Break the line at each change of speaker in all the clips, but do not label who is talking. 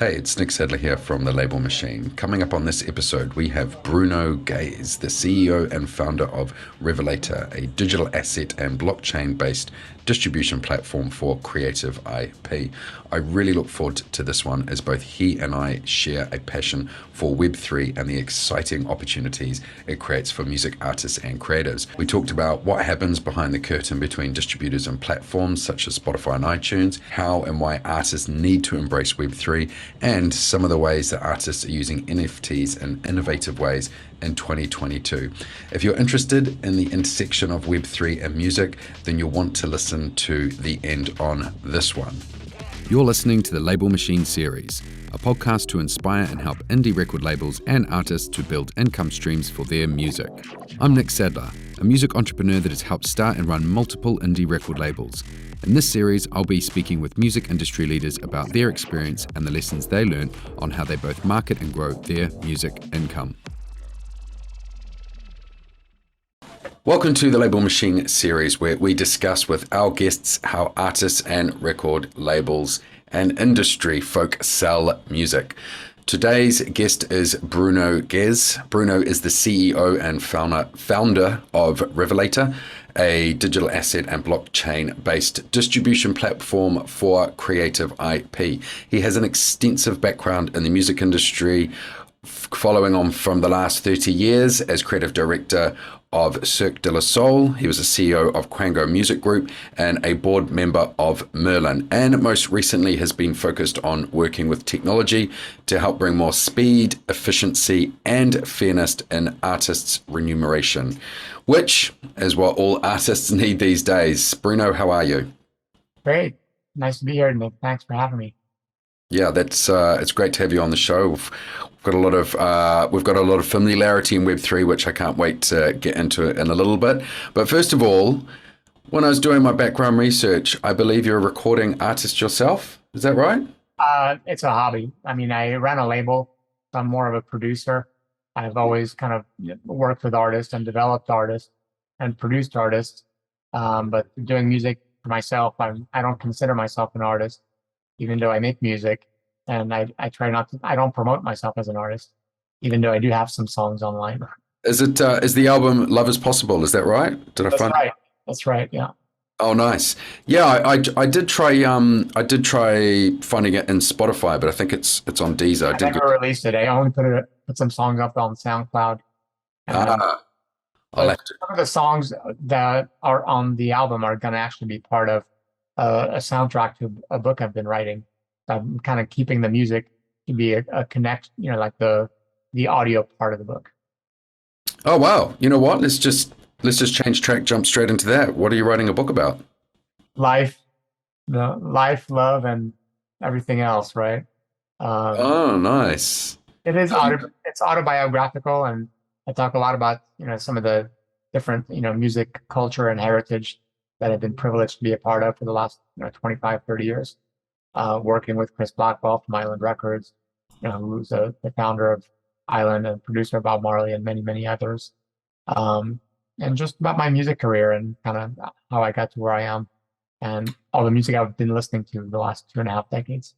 Hey, it's Nick Sadler here from The Label Machine. Coming up on this episode, we have Bruno Guez, the CEO and founder of Revelator, a digital asset and blockchain-based distribution platform for creative IP. I really look forward to this one as both he and I share a passion for Web3 and the exciting opportunities it creates for music artists and creators. We talked about what happens behind the curtain between distributors and platforms such as Spotify and iTunes, how and why artists need to embrace Web3, and some of the ways that artists are using NFTs in innovative ways in 2022. If you're interested in the intersection of Web3 and music, then you'll want to listen to the end on this one. You're listening to the Label Machine series, a podcast to inspire and help indie record labels and artists to build income streams for their music. I'm Nick Sadler, a music entrepreneur that has helped start and run multiple indie record labels. In this series, I'll be speaking with music industry leaders about their experience and the lessons they learned on how they both market and grow their music income. Welcome to the Label Machine series, where we discuss with our guests how artists and record labels and industry folk sell music. Today's guest is Bruno Guez. Bruno is the CEO and founder of Revelator, a digital asset and blockchain-based distribution platform for creative IP. He has an extensive background in the music industry, following on from the last 30 years as creative director of Cirque du Soleil. He was a CEO of Quango Music Group and a board member of Merlin, and most recently has been focused on working with technology to help bring more speed, efficiency, and fairness in artists' remuneration, which is what all artists need these days. Bruno, how are you?
Great. Nice to be here, Nick. Thanks for having me.
Yeah, that's it's great to have you on the show. We've got a lot of familiarity in Web3, which I can't wait to get into in a little bit. But first of all, when I was doing my background research, I believe you're a recording artist yourself. Is that right?
It's a hobby. I mean, I ran a label, so I'm more of a producer. I've always kind of worked with artists and developed artists and produced artists. But doing music for myself, I don't consider myself an artist, even though I make music. And I try not to, I don't promote myself as an artist, even though I do have some songs online.
Is the album Love Is Possible? Is that right? Did I
That's
find?
right. That's right. Yeah.
Oh, nice. Yeah, I did try finding it in Spotify, but I think it's on Deezer.
I never released it. I only put some songs up on SoundCloud. And,
I'll have to.
some of the songs that are on the album are going to actually be part of a soundtrack to a book I've been writing. I'm kind of keeping the music to be a connect, like the audio part of the book.
Oh wow! You know what? Let's just change track, jump straight into that. What are you writing a book about?
Life, love, and everything else, right?
Oh, nice.
It's autobiographical, and I talk a lot about some of the different music culture and heritage that I've been privileged to be a part of for the last 25, 30 years. Working with Chris Blackwell from Island Records, who's the founder of Island and producer of Bob Marley and many, many others. And just about my music career and kind of how I got to where I am and all the music I've been listening to the last 2.5 decades.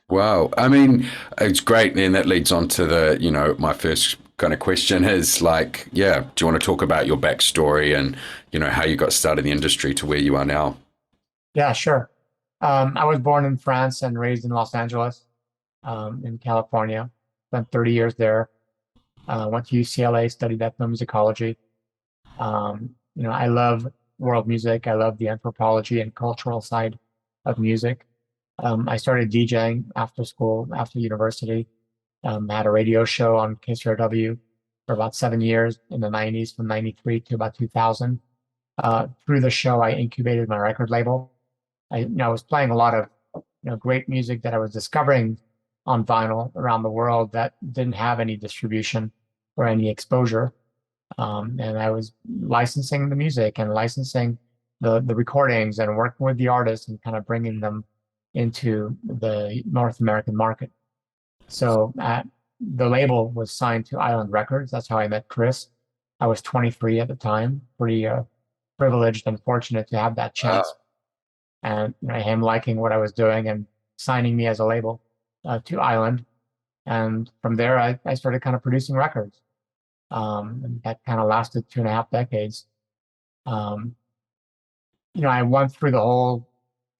Wow. I mean, it's great. And that leads on to my first kind of question is like, yeah, do you want to talk about your backstory and, how you got started in the industry to where you are now?
Yeah, sure. I was born in France and raised in Los Angeles, in California. Spent 30 years there. Went to UCLA, studied ethnomusicology. I love world music. I love the anthropology and cultural side of music. I started DJing after school, after university. Had a radio show on KCRW for about 7 years in the 90s, from 93 to about 2000. Through the show, I incubated my record label. I was playing a lot of great music that I was discovering on vinyl around the world that didn't have any distribution or any exposure. And I was licensing the music and licensing the recordings and working with the artists and kind of bringing them into the North American market. So the label was signed to Island Records. That's how I met Chris. I was 23 at the time, pretty privileged and fortunate to have that chance. And him liking what I was doing and signing me as a label. to Island. And from there, I started kind of producing records. And that kind of lasted 2.5 decades. Um, I went through the whole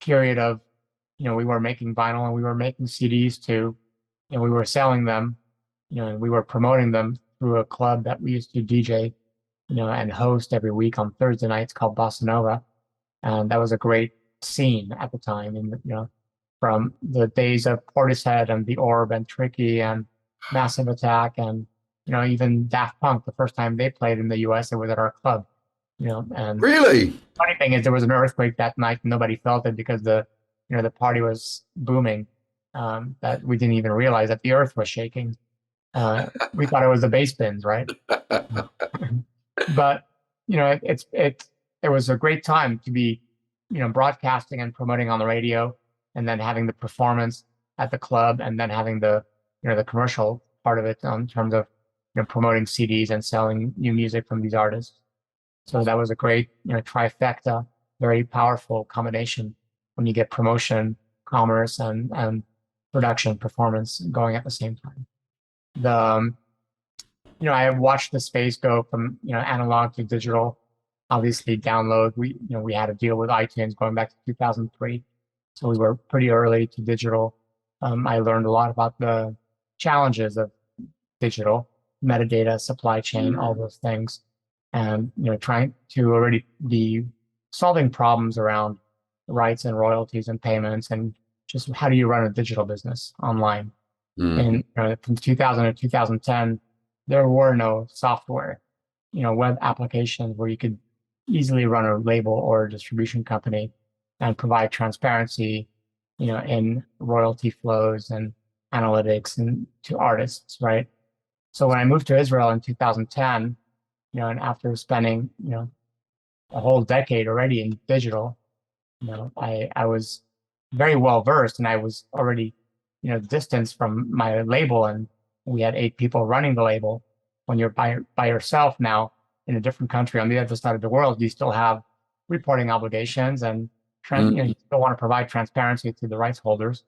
period of, we were making vinyl and we were making CDs too, and we were selling them, and we were promoting them through a club that we used to DJ, and host every week on Thursday nights called Bossa Nova. And that was a great scene at the time. And, from the days of Portishead and The Orb and Tricky and Massive Attack and, even Daft Punk, the first time they played in the US, it was at our club, and
Really?
funny thing is there was an earthquake that night and nobody felt it because the party was booming, that we didn't even realize that the earth was shaking. We thought it was the bass bins, right? But it was a great time to be broadcasting and promoting on the radio, and then having the performance at the club, and then having the commercial part of it in terms of promoting CDs and selling new music from these artists. So that was a great trifecta, very powerful combination when you get promotion, commerce, and production performance going at the same time. The I watched the space go from analog to digital. Obviously, download. We had a deal with iTunes going back to 2003, so we were pretty early to digital. I learned a lot about the challenges of digital, metadata, supply chain, all those things, and trying to already be solving problems around rights and royalties and payments, and just how do you run a digital business online. And from 2000 to 2010, there were no software, web applications where you could easily run a label or a distribution company and provide transparency, in royalty flows and analytics and to artists, right? So when I moved to Israel in 2010, and after spending, a whole decade already in digital, I was very well versed, and I was already, distanced from my label, and we had 8 people running the label. When you're by yourself now in a different country on the other side of the world, you still have reporting obligations, and you still want to provide transparency to the rights holders.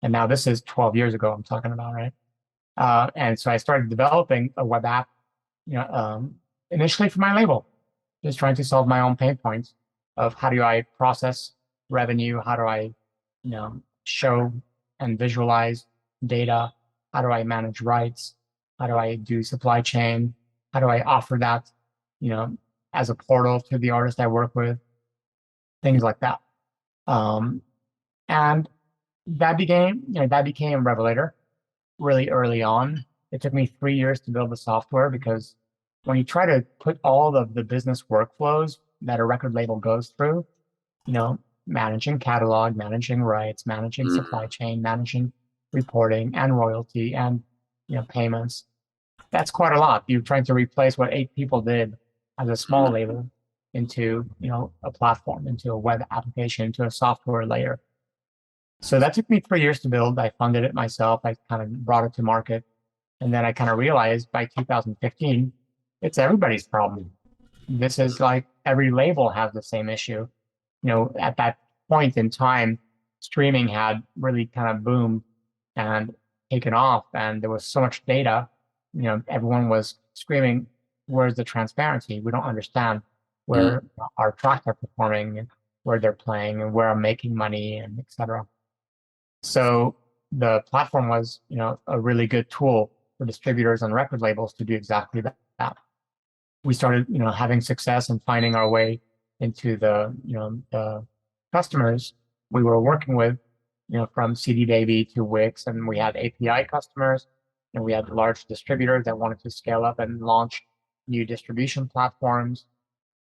And now this is 12 years ago I'm talking about, right? And so I started developing a web app, initially for my label, just trying to solve my own pain points of how do I process revenue, how do I, show and visualize data, how do I manage rights, how do I do supply chain, how do I offer that, as a portal to the artist I work with, things like that. And that became Revelator really early on. It took me 3 years to build the software, because when you try to put all of the business workflows that a record label goes through, managing catalog, managing rights, managing supply chain, managing reporting and royalty and payments, that's quite a lot. You're trying to replace what 8 people did as a small label into a platform, into a web application, into a software layer. So that took me 3 years to build. I funded it myself. I kind of brought it to market. And then I kind of realized by 2015, it's everybody's problem. This is like every label has the same issue. At that point in time, streaming had really kind of boomed and taken off, and there was so much data. Everyone was screaming, "Where's the transparency? We don't understand where our tracks are performing, and where they're playing, and where I'm making money, and etc." So the platform was, a really good tool for distributors and record labels to do exactly that. We started, having success and finding our way into the customers we were working with, from CD Baby to Wix, and we had API customers, and we had large distributors that wanted to scale up and launch new distribution platforms.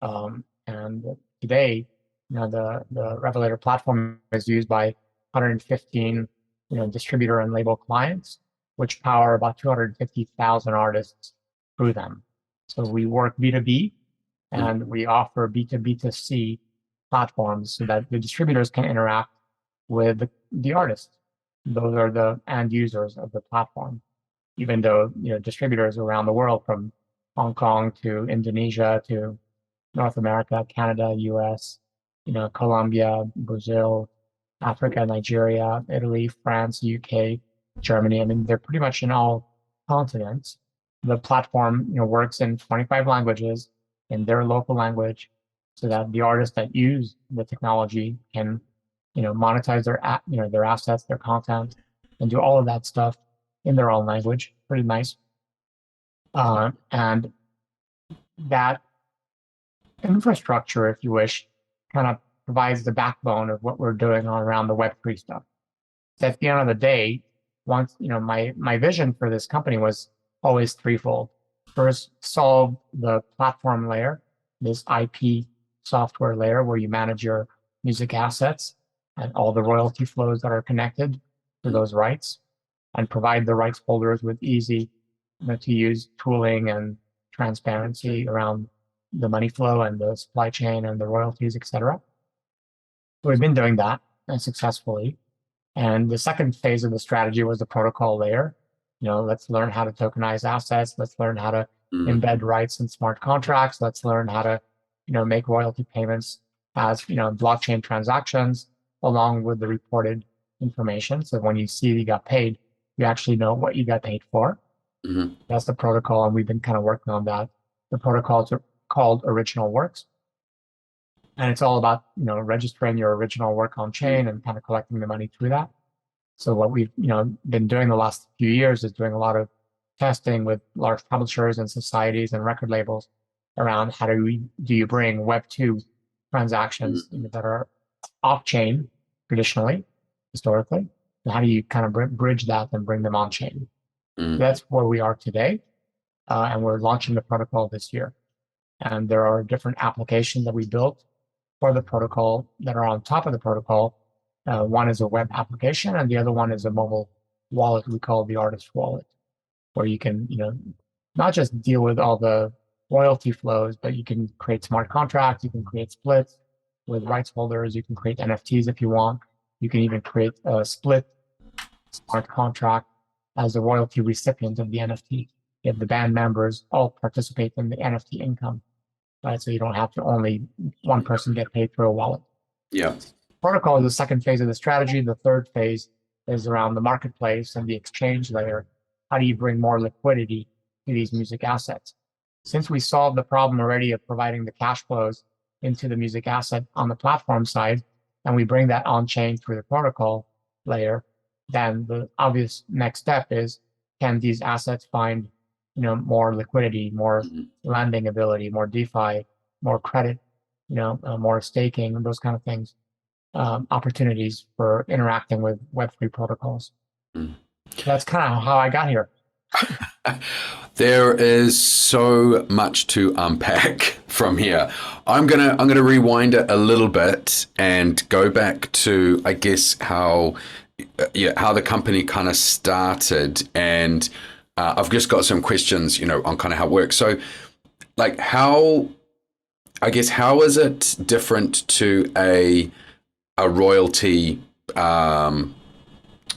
And today, the Revelator platform is used by 115, distributor and label clients, which power about 250,000 artists through them. So we work B2B, and we offer B2B2C platforms so that the distributors can interact with the artists. Those are the end users of the platform, even though distributors around the world, from Hong Kong to Indonesia to North America, Canada, US, Colombia, Brazil, Africa, Nigeria, Italy, France, UK, Germany. I mean, they're pretty much in all continents. The platform, works in 25 languages in their local language, so that the artists that use the technology can, monetize their assets, their content, and do all of that stuff in their own language. Pretty nice. And that infrastructure, if you wish, kind of provides the backbone of what we're doing around the Web3 stuff. So at the end of the day, once, my vision for this company was always threefold. First, solve the platform layer, this IP software layer where you manage your music assets and all the royalty flows that are connected to those rights, and provide the rights holders with easy to use tooling and transparency around the money flow and the supply chain and the royalties, etc. So we've been doing that successfully. And the second phase of the strategy was the protocol layer. Let's learn how to tokenize assets. Let's learn how to embed rights in smart contracts. Let's learn how to, make royalty payments as, blockchain transactions along with the reported information. So when you see you got paid, you actually know what you got paid for. That's the protocol, and we've been kind of working on that. The protocols are called original works, and it's all about registering your original work on chain and kind of collecting the money through that. So what we've been doing the last few years is doing a lot of testing with large publishers and societies and record labels around how do you bring Web2 transactions that are off chain traditionally, historically, and how do you kind of bridge that and bring them on chain? That's where we are today, and we're launching the protocol this year. And there are different applications that we built for the protocol that are on top of the protocol. One is a web application, and the other one is a mobile wallet we call the artist wallet, where you can, not just deal with all the royalty flows, but you can create smart contracts, you can create splits with rights holders, you can create NFTs if you want. You can even create a split smart contract as a royalty recipient of the NFT. If the band members all participate in the NFT income, right? So you don't have to only one person get paid through a wallet.
Yeah.
Protocol is the second phase of the strategy. The third phase is around the marketplace and the exchange layer. How do you bring more liquidity to these music assets? Since we solved the problem already of providing the cash flows into the music asset on the platform side, and we bring that on chain through the protocol layer, then the obvious next step is, can these assets find more liquidity, more lending ability, more DeFi, more credit, more staking, those kind of things, opportunities for interacting with Web3 protocols. That's kind of how I got here.
There is so much to unpack from here. I'm gonna rewind it a little bit and go back to, I guess, how the company kind of started, and I've just got some questions, on kind of how it works. So, like, how is it different to a royalty,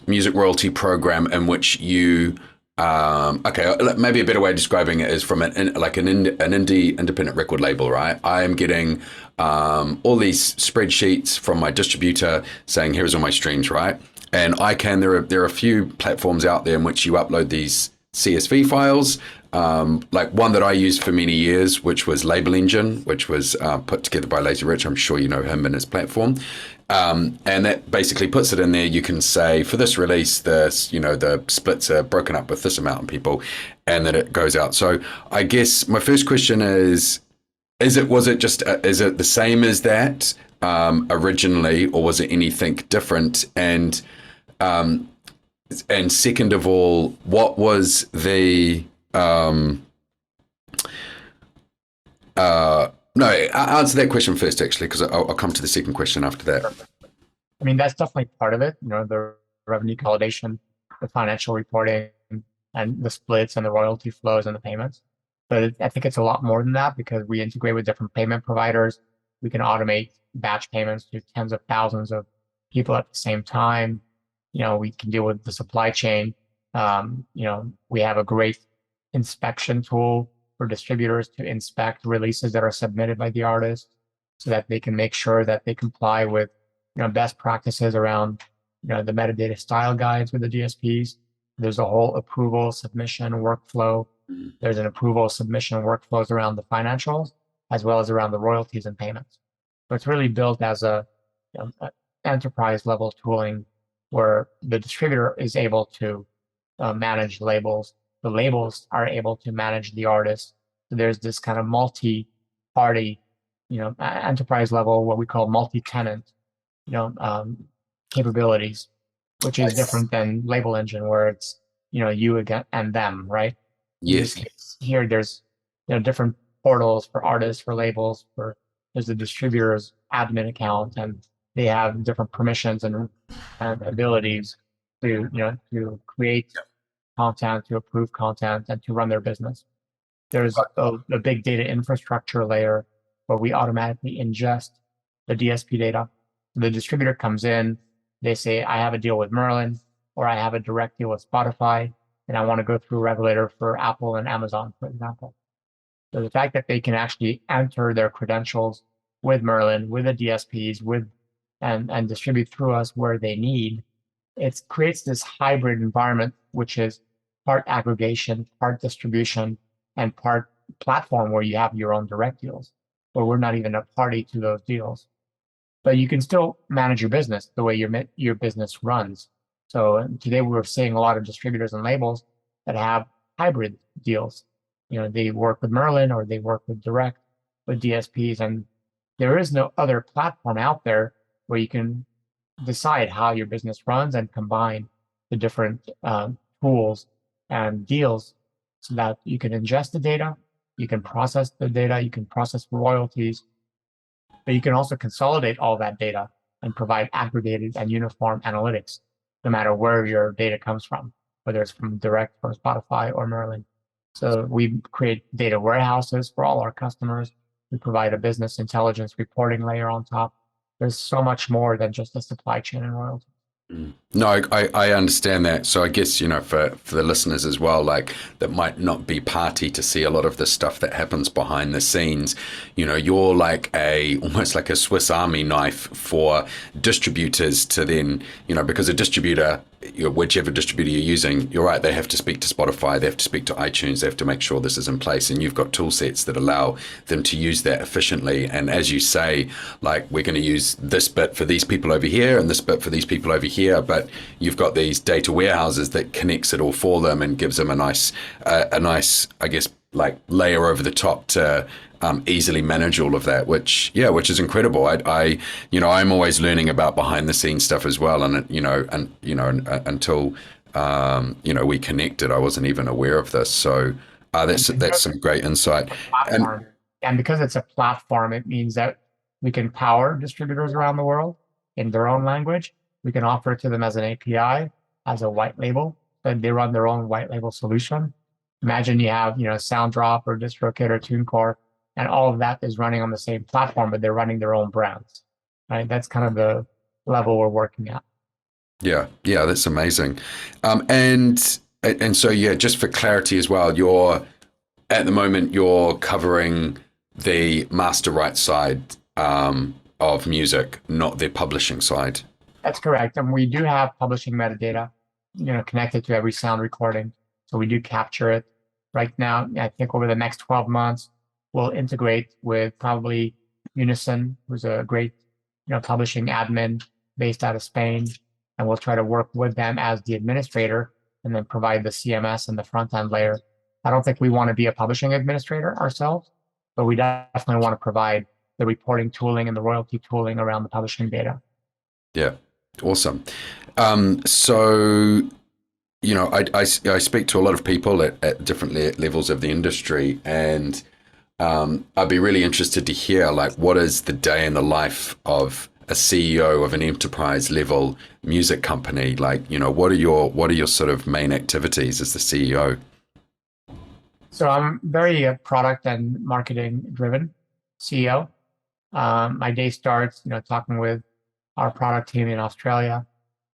music royalty program in which you, maybe a better way of describing it is from an indie independent record label, right? I am getting all these spreadsheets from my distributor saying, here's all my streams, right? And there are a few platforms out there in which you upload these CSV files, like one that I used for many years, which was Label Engine, which was put together by Lazy Rich. I'm sure you know him and his platform. And that basically puts it in there. You can say, for this release, the splits are broken up with this amount of people, and then it goes out. So I guess my first question is it the same as that originally, or was it anything different? And second of all, what was the no, I'll answer that question first, actually, because I'll come to the second question after that.
I mean, that's definitely part of it. The revenue consolidation, the financial reporting, and the splits and the royalty flows and the payments. But I think it's a lot more than that, because we integrate with different payment providers. We can automate batch payments to tens of thousands of people at the same time. We can deal with the supply chain. We have a great inspection tool for distributors to inspect releases that are submitted by the artist, so that they can make sure that they comply with best practices around the metadata style guides with the DSPs. There's a whole approval submission workflow. There's an approval submission workflows around the financials, as well as around the royalties and payments. So it's really built as a enterprise level tooling where the distributor is able to manage labels. The labels are able to manage the artists. So there's this kind of multi-party, enterprise level, what we call multi-tenant, capabilities, which is different than label engine where it's, you again and them, right? In this
Yes.
case, here there's, different portals for artists, for labels, there's a distributor's admin account, and they have different permissions and abilities to, to create content, to approve content, and to run their business. There's a big data infrastructure layer where we automatically ingest the DSP data. The distributor comes in, they say, I have a deal with Merlin, or I have a direct deal with Spotify, and I want to go through Revelator for Apple and Amazon, for example. So the fact that they can actually enter their credentials with Merlin, with the DSPs, and distribute through us where they need, it creates this hybrid environment, which is part aggregation, part distribution, and part platform where you have your own direct deals, where we're not even a party to those deals. But you can still manage your business the way your business runs. So today we're seeing a lot of distributors and labels that have hybrid deals. They work with Merlin or they work with direct with DSPs, and there is no other platform out there where you can decide how your business runs and combine the different tools and deals so that you can ingest the data, you can process the data, you can process royalties, but you can also consolidate all that data and provide aggregated and uniform analytics, no matter where your data comes from, whether it's from direct or Spotify or Merlin. So we create data warehouses for all our customers. We provide a business intelligence reporting layer on top. There's so much more than just the supply chain and royalty.
No, I understand that. So I guess, for the listeners as well, like that might not be party to see a lot of the stuff that happens behind the scenes. You're like almost like a Swiss Army knife for distributors to then, because a distributor, whichever distributor you're using, you're right, they have to speak to Spotify, they have to speak to iTunes, they have to make sure this is in place, and you've got tool sets that allow them to use that efficiently. And as you say, like, we're going to use this bit for these people over here and this bit for these people over here, but you've got these data warehouses that connects it all for them and gives them a nice, I guess, like layer over the top to easily manage all of that, which is incredible. I'm always learning about behind the scenes stuff as well, and until we connected, I wasn't even aware of this. So that's some great insight.
And because it's a platform, it means that we can power distributors around the world in their own language. We can offer it to them as an API, as a white label, and they run their own white label solution. Imagine you have, SoundDrop or DistroKid or TuneCore, and all of that is running on the same platform, but they're running their own brands, right? That's kind of the level we're working at.
Yeah, that's amazing. And so, just for clarity as well, at the moment you're covering the master rights side of music, not the publishing side.
That's correct. And we do have publishing metadata, connected to every sound recording. So we do capture it. Right now, I think over the next 12 months, we'll integrate with probably Unison, who's a great, publishing admin based out of Spain. And we'll try to work with them as the administrator and then provide the CMS and the front end layer. I don't think we want to be a publishing administrator ourselves, but we definitely want to provide the reporting tooling and the royalty tooling around the publishing data.
Yeah, awesome. So, I speak to a lot of people at different levels of the industry, and I'd be really interested to hear, like, what is the day in the life of a CEO of an enterprise level music company? Like, what are your sort of main activities as the CEO?
So I'm very product and marketing driven CEO. My day starts, talking with our product team in Australia,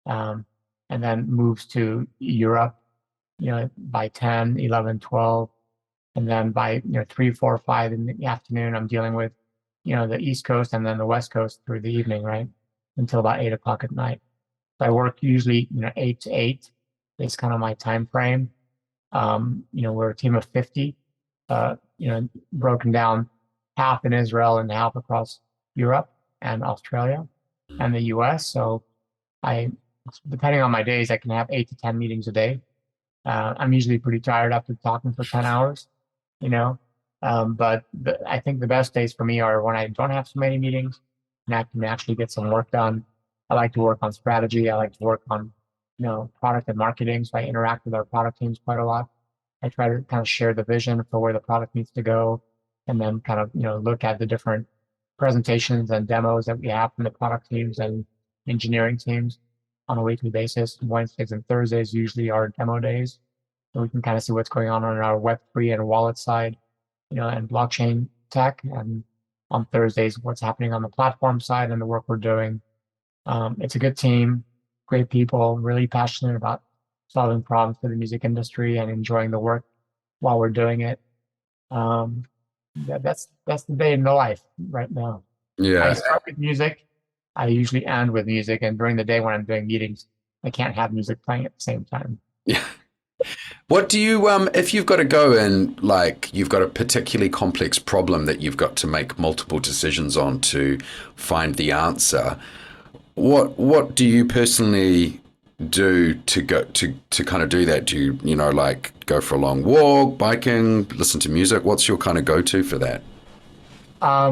and then moves to Europe, by 10, 11, 12. And then by, 3, 4, 5 in the afternoon, I'm dealing with, the East Coast and then the West Coast through the evening, right? Until about 8 o'clock at night. So I work usually, 8 to 8. is kind of my time frame. We're a team of 50, broken down half in Israel and half across Europe and Australia and the US. So I, depending on my days, I can have 8 to 10 meetings a day. I'm usually pretty tired after talking for 10 hours, you know. But I think the best days for me are when I don't have so many meetings and I can actually get some work done. I like to work on strategy. I like to work on, product and marketing. So I interact with our product teams quite a lot. I try to kind of share the vision for where the product needs to go and then kind of, look at the different presentations and demos that we have from the product teams and engineering teams on a weekly basis. Wednesdays and Thursdays usually are demo days. So we can kind of see what's going on our Web3 and wallet side, and blockchain tech. And on Thursdays, what's happening on the platform side and the work we're doing. It's a good team, great people, really passionate about solving problems for the music industry and enjoying the work while we're doing it. That's the day in the life right now.
Yeah.
I start with music. I usually end with music, and during the day when I'm doing meetings, I can't have music playing at the same time.
Yeah. What do you, if you've got to go and like you've got a particularly complex problem that you've got to make multiple decisions on to find the answer, what do you personally do to go to kind of do that? Do you, like go for a long walk, biking, listen to music? What's your kind of go-to for that?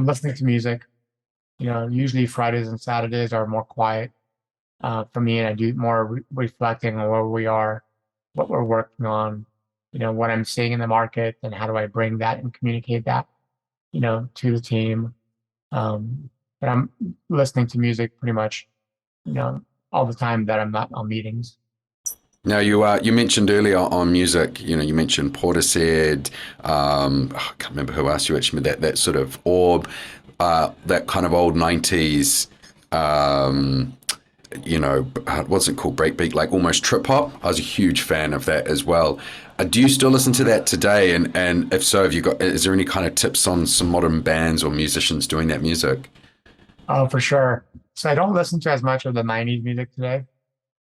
Listening to music. Usually Fridays and Saturdays are more quiet for me, and I do more reflecting on where we are, what we're working on, what I'm seeing in the market, and how do I bring that and communicate that, to the team. But I'm listening to music pretty much, all the time that I'm not on meetings.
Now you mentioned earlier on music, you mentioned Portishead, I can't remember who else you mentioned, that sort of orb, that kind of old 90s, what's it called, breakbeat, like almost trip hop. I was a huge fan of that as well. Do you still listen to that today? And if so, is there any kind of tips on some modern bands or musicians doing that music?
Oh, for sure. So I don't listen to as much of the 90s music today.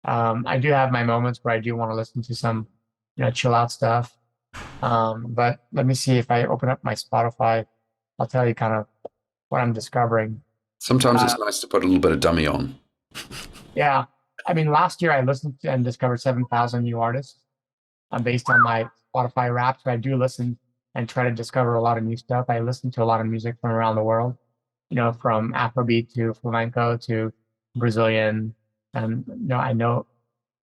I do have my moments where I do want to listen to some, chill out stuff. But let me see, if I open up my Spotify, I'll tell you kind of what I'm discovering.
Sometimes it's nice to put a little bit of dummy on.
Yeah. I mean, last year I listened to and discovered 7,000 new artists based on my Spotify Wrapped. So I do listen and try to discover a lot of new stuff. I listen to a lot of music from around the world, from Afrobeat to flamenco to Brazilian. And, I know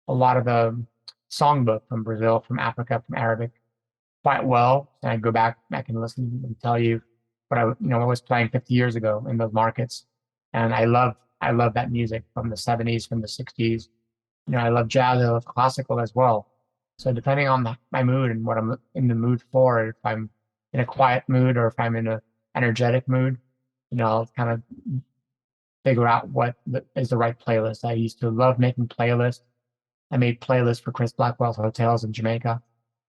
a lot of the songbook from Brazil, from Africa, from Arabic quite well. And I go back, I can listen and tell you what I was playing 50 years ago in those markets. And I love that music from the 70s, from the 60s. I love jazz, I love classical as well. So depending on my mood and what I'm in the mood for, if I'm in a quiet mood or if I'm in an energetic mood, I'll kind of figure out what is the right playlist. I used to love making playlists. I made playlists for Chris Blackwell's hotels in Jamaica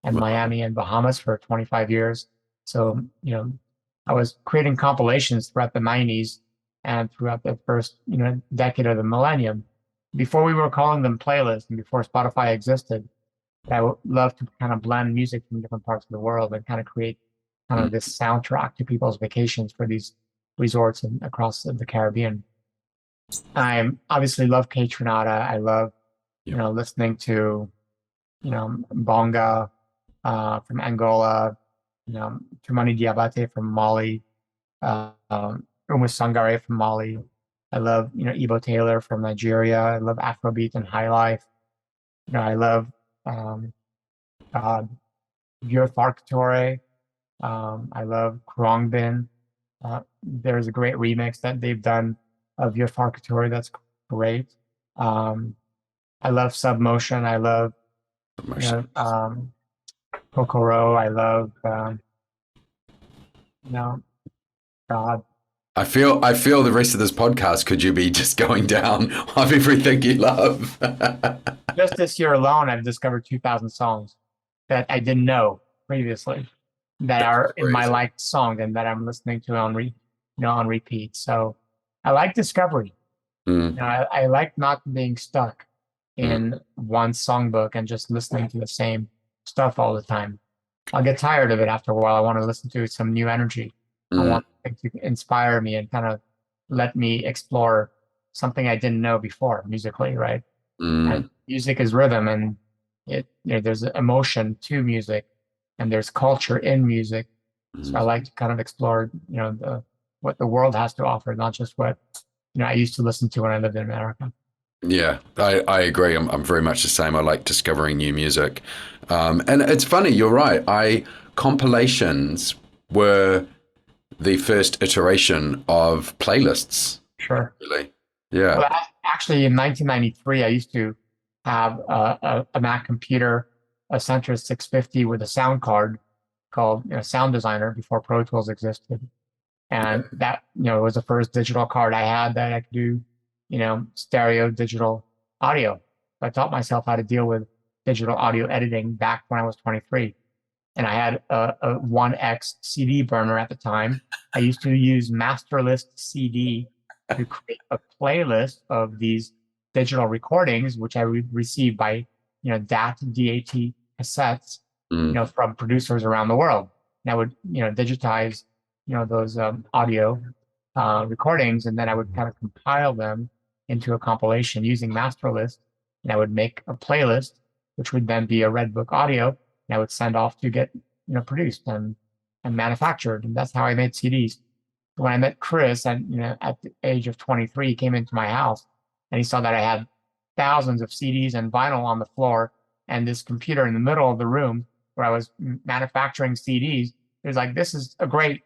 and Miami and Bahamas for 25 years. So, I was creating compilations throughout the 90s and throughout the first, decade of the millennium, before we were calling them playlists and before Spotify existed. I would love to kind of blend music from different parts of the world and kind of create kind of this soundtrack to people's vacations for these resorts across the Caribbean. I obviously love Kate Trinata. I love, listening to, Bonga from Angola, Tumani Diabate from Mali, Umus Sangare from Mali. I love, Ebo Taylor from Nigeria. I love Afrobeat and High Life. I love Vieux Farcatore. I love Khruangbin. There's a great remix that they've done of Vieux Farcatore that's great. I love Submotion. I love Kokoro. I love God.
I feel the rest of this podcast could you be just going down of everything you love.
Just this year alone, I've discovered 2,000 songs that I didn't know previously that are in my liked songs and that I'm listening to on repeat. So I like discovery. I like not being stuck.
Mm,
in one songbook and just listening to the same stuff all the time. I'll get tired of it after a while. I want to listen to some new energy. I
mm,
want it to inspire me and kind of let me explore something I didn't know before musically, right? And
mm,
music is rhythm, and there's emotion to music, and there's culture in music. So I
mm.
like to kind of explore, what the world has to offer, not just what I used to listen to when I lived in America.
Yeah, I agree. I'm very much the same. I like discovering new music. And it's funny, you're right. Compilations were the first iteration of playlists,
Sure.
really. Yeah.
Well, actually, in 1993, I used to have a Mac computer, a Centrus 650 with a sound card called Sound Designer before Pro Tools existed. And that, was the first digital card I had that I could do, stereo digital audio. I taught myself how to deal with digital audio editing back when I was 23. And I had a 1X CD burner at the time. I used to use Masterlist CD to create a playlist of these digital recordings, which I would receive by, DAT cassettes,
Mm,
from producers around the world. And I would, digitize, those audio recordings, and then I would kind of compile them into a compilation using Masterlist. And I would make a playlist, which would then be a Redbook audio, and I would send off to get, produced and manufactured. And that's how I made CDs. When I met Chris, and at the age of 23, he came into my house and he saw that I had thousands of CDs and vinyl on the floor and this computer in the middle of the room where I was manufacturing CDs. He was like, "This is a great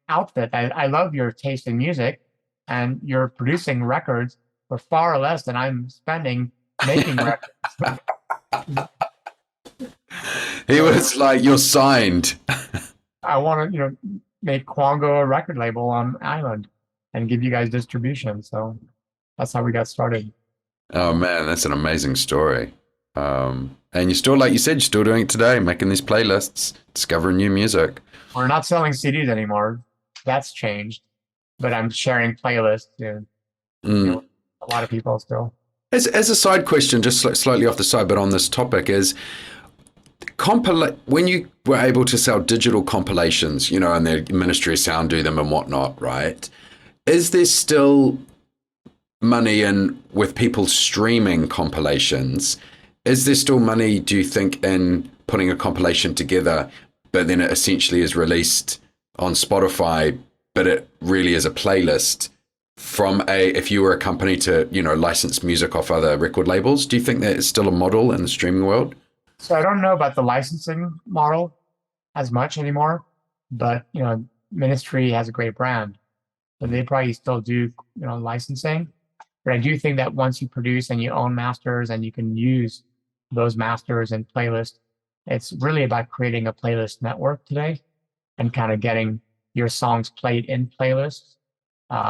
outfit. I love your taste in music, and you're producing records for far less than I'm spending making records."
he
So
was like, "You're signed."
I want to, make Quango a record label on Island and give you guys distribution. So that's how we got started.
Oh man, that's an amazing story. And you're still, like you said, you're still doing it today, making these playlists, discovering new music.
We're not selling CDs anymore. That's changed, but I'm sharing playlists to,
Mm.
a lot of people still.
As a side question, just slightly off the side, but on this topic, is when you were able to sell digital compilations, and the Ministry of Sound do them and whatnot, right? Is there still money in with people streaming compilations? Is there still money, do you think, in putting a compilation together, but then it essentially is released on Spotify, but it really is a playlist if you were a company to, license music off other record labels? Do you think that is still a model in the streaming world?
So I don't know about the licensing model as much anymore, but Ministry has a great brand, so they probably still do licensing. But I do think that once you produce and you own masters and you can use those masters and playlists, it's really about creating a playlist network today and kind of getting your songs played in playlists,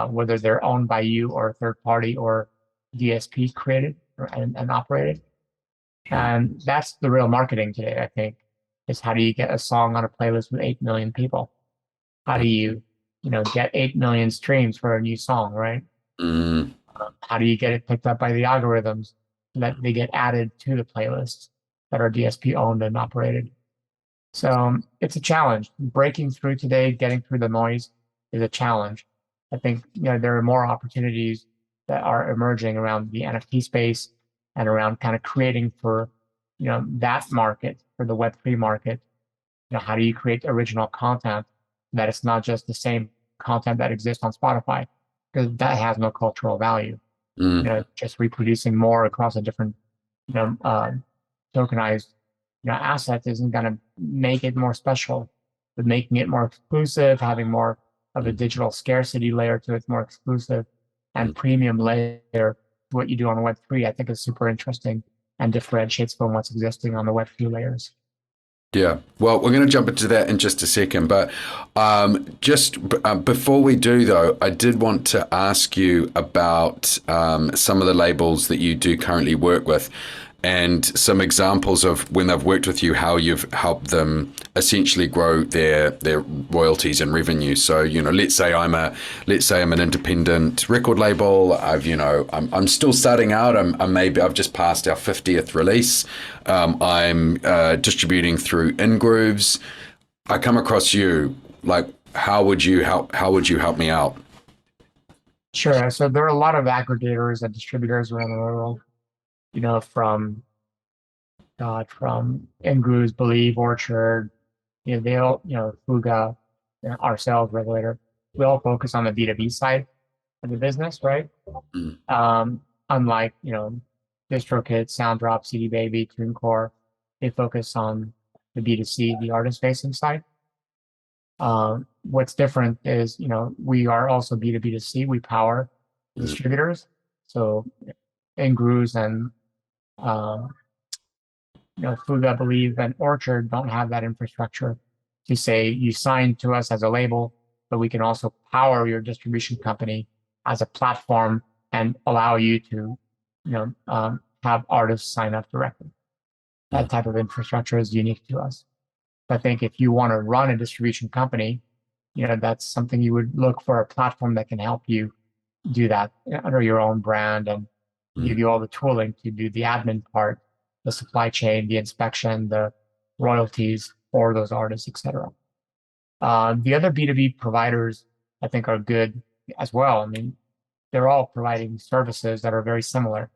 whether they're owned by you or a third party or DSP created and operated. And that's the real marketing today, I think, is how do you get a song on a playlist with 8 million people? How do you, get 8 million streams for a new song, right?
Mm,
How do you get it picked up by the algorithms so that they get added to the playlists that are DSP owned and operated? So it's a challenge. Breaking through today, getting through the noise is a challenge. I think there are more opportunities that are emerging around the NFT space and around kind of creating for that market, for the Web3 market. How do you create original content that it's not just the same content that exists on Spotify, because that has no cultural value.
mm,
Just reproducing more across a different tokenized assets isn't going to make it more special, but making it more exclusive, having more of a digital scarcity layer to it, more exclusive
mm.
and premium layer to what you do on Web3, I think is super interesting and differentiates from what's existing on the Web2 layers.
Yeah, well, we're going to jump into that in just a second, but before we do, though, I did want to ask you about some of the labels that you do currently work with. and some examples of when they've worked with you, how you've helped them essentially grow their royalties and revenue. So, let's say I'm an independent record label. I'm still starting out. I've just passed our 50th release. I'm distributing in Ingrooves. I come across you, like, how would you help me out?
Sure. So there are a lot of aggregators and distributors around the world, from Ingrooves, Believe, Orchard, they all, Fuga, ourselves, Revelator, we all focus on the B2B side of the business, right?
Mm.
Unlike, DistroKid, SoundDrop, CD Baby, TuneCore, they focus on the B2C, the artist facing side. What's different is, we are also B2B2C. We power distributors. So Ingrooves and, Fuga, Believe, and Orchard don't have that infrastructure to say you sign to us as a label, but we can also power your distribution company as a platform and allow you to, have artists sign up directly. That type of infrastructure is unique to us. I think if you want to run a distribution company, that's something you would look for, a platform that can help you do that under your own brand and give you all the tooling to do the admin part, the supply chain, the inspection, the royalties for those artists, etc. The other B2B providers, I think, are good as well. I mean, they're all providing services that are very similar.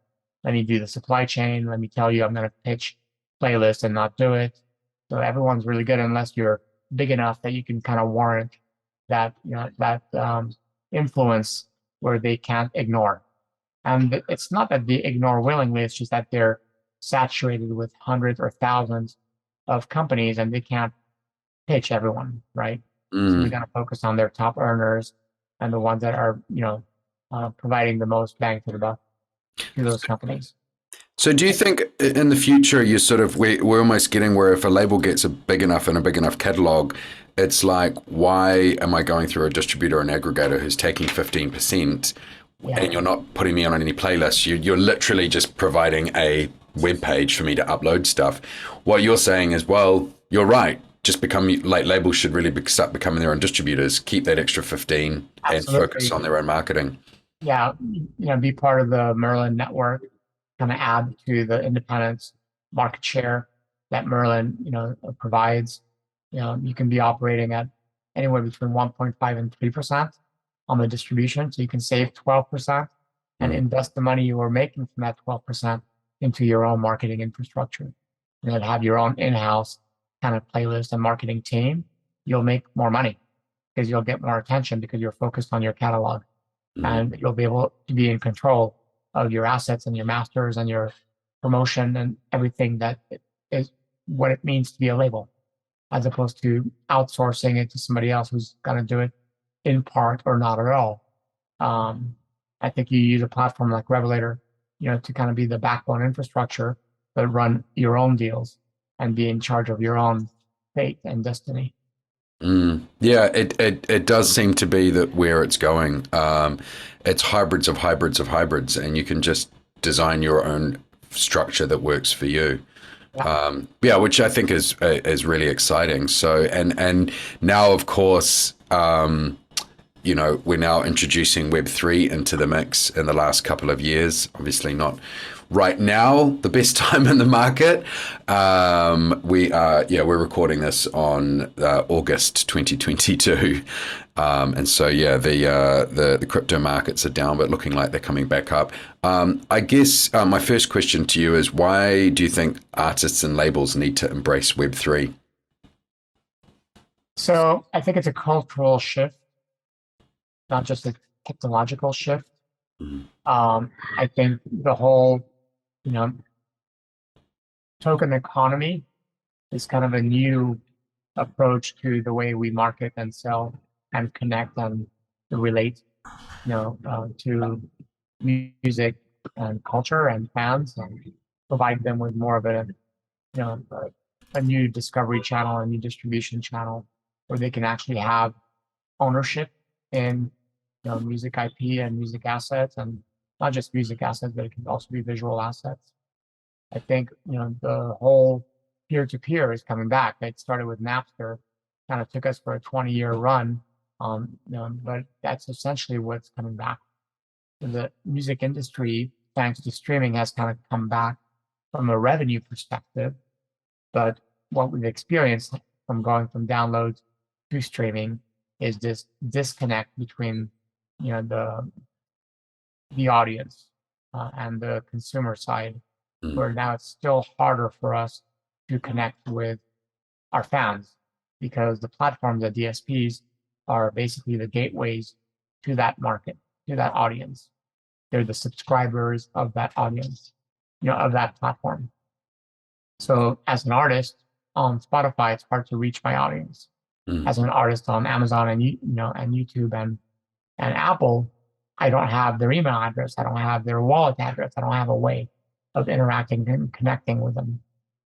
Let me do the supply chain. Let me tell you, I'm going to pitch playlist and not do it. So everyone's really good unless you're big enough that you can kind of warrant that, influence where they can't ignore. And it's not that they ignore willingly, it's just that they're saturated with hundreds or thousands of companies and they can't pitch everyone, right? So they're going to focus on their top earners and the ones that are, providing the most bang for the buck to those companies.
So do you think in the future we're almost getting where if a label gets a big enough catalog, it's like, why am I going through a distributor and aggregator who's taking 15% and you're not putting me on any playlists? You're literally just providing a web page for me to upload stuff. What you're saying is, well, you're right. Just labels should really start becoming their own distributors, keep that extra 15 and focus on their own marketing.
Yeah, be part of the Merlin Network, kind of add to the independence market share that Merlin, provides. You can be operating at anywhere between 1.5 and 3% on the distribution. So you can save 12% and invest the money you are making from that 12% into your own marketing infrastructure. And then have your own in-house kind of playlist and marketing team. You'll make more money because you'll get more attention because you're focused on your catalog. And you'll be able to be in control of your assets and your masters and your promotion and everything that is what it means to be a label, as opposed to outsourcing it to somebody else who's going to do it in part or not at all. I think you use a platform like Revelator, to kind of be the backbone infrastructure, but run your own deals and be in charge of your own fate and destiny.
Yeah, it does seem to be that where it's going. It's hybrids of hybrids of hybrids, and you can just design your own structure that works for you. Which I think is really exciting. So and now, of course, we're now introducing Web3 into the mix in the last couple of years. Obviously not right now the best time in the market. We're recording this on August 2022. And so, the crypto markets are down, but looking like they're coming back up. I guess my first question to you is, why do you think artists and labels need to embrace Web3?
So I think it's a cultural shift, not just a technological shift. I think the whole, token economy is kind of a new approach to the way we market and sell and connect and relate, to music and culture and fans, and provide them with more of a new discovery channel, a new distribution channel, where they can actually have ownership in, music IP and music assets, and not just music assets, but it can also be visual assets. I think, the whole peer-to-peer is coming back. It started with Napster, kind of took us for a 20-year run, but that's essentially what's coming back. The music industry, thanks to streaming, has kind of come back from a revenue perspective. But what we've experienced from going from downloads to streaming is this disconnect between, the audience and the consumer side, where now it's still harder for us to connect with our fans because the platforms, the DSPs, are basically the gateways to that market, to that audience. They're the subscribers of that audience, of that platform. So as an artist on Spotify, it's hard to reach my audience. As an artist on Amazon and and YouTube and Apple, I don't have their email address. I don't have their wallet address. I don't have a way of interacting and connecting with them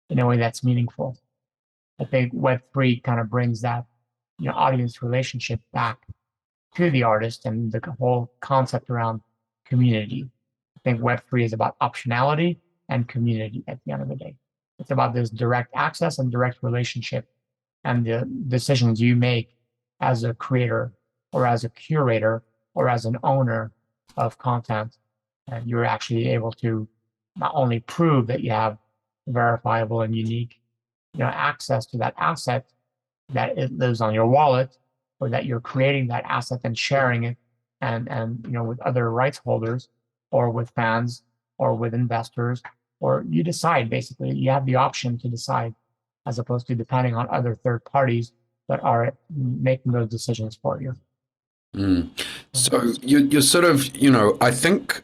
in a way that's meaningful. I think Web3 kind of brings that, audience relationship back to the artist and the whole concept around community. I think Web3 is about optionality and community at the end of the day. It's about this direct access and direct relationship and the decisions you make as a creator or as a curator or as an owner of content. And you're actually able to not only prove that you have verifiable and unique, access to that asset, that it lives on your wallet, or that you're creating that asset and sharing it and with other rights holders or with fans or with investors, or you decide. Basically you have the option to decide as opposed to depending on other third parties that are making those decisions for you.
So you're sort of, I think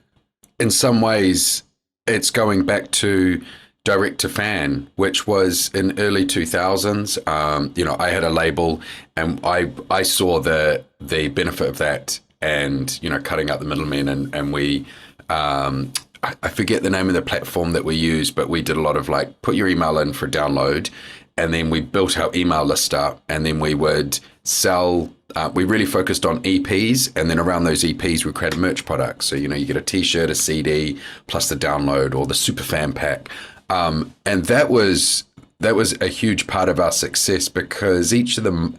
in some ways it's going back to direct to fan, which was in early 2000s. I had a label and I saw the benefit of that and, cutting out the middlemen and we, I forget the name of the platform that we used, but we did a lot of like put your email in for download. And then we built our email list up and then we would sell, we really focused on EPs, and then around those EPs we created merch products. So, you get a t-shirt, a CD, plus the download or the super fan pack. And that was a huge part of our success because each of them,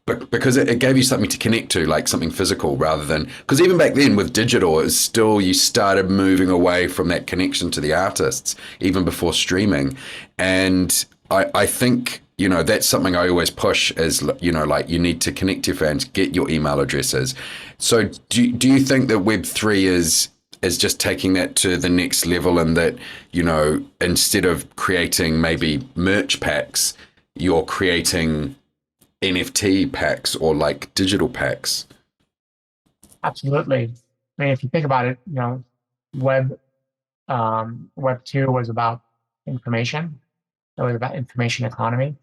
because it gave you something to connect to, like something physical rather than, because even back then with digital, it was still, you started moving away from that connection to the artists, even before streaming. And I think, that's something I always push is, like you need to connect to your fans, get your email addresses. So do you think that Web3 is just taking that to the next level and that, instead of creating maybe merch packs, you're creating NFT packs or like digital packs?
Absolutely. I mean, if you think about it, Web 2 was about information. It was about information economy.